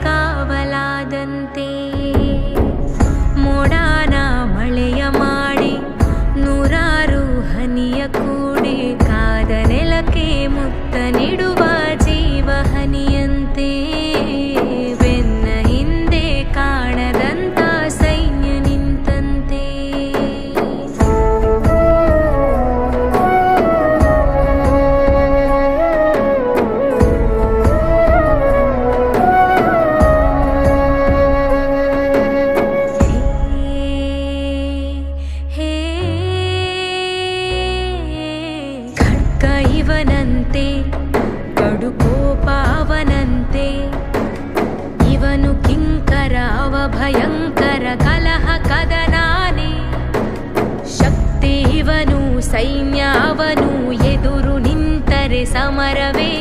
ಕಾವಲಾದಂತೆ ಮೋಡಾನ ಮಳೆಯ ಮಾಡಿ ನೂರಾರು ಹನಿಯ ಕೂಡಿ ಕಾದ ನೆಲಕ್ಕೆ ಮುತ್ತ ನೀಡುವ ಜೀವ ಹನಿಯಂತೆ ಬೆನ್ನ ಹಿಂದೆ ಕಾಣದಂತ ಸೈನ್ಯ ನಿಂತಂತೆ ಇವನಂತೆ ಕಡುಕೋಪಾವನಂತೆ ಇವನು ಕಿಂಕರ ಅವ ಭಯಂಕರ ಕಲಹ ಕದನಾನೆ ಶಕ್ತಿ ಇವನು ಸೈನ್ಯ ಅವನು ಎದುರು ನಿಂತರೆ ಸಮರವೇ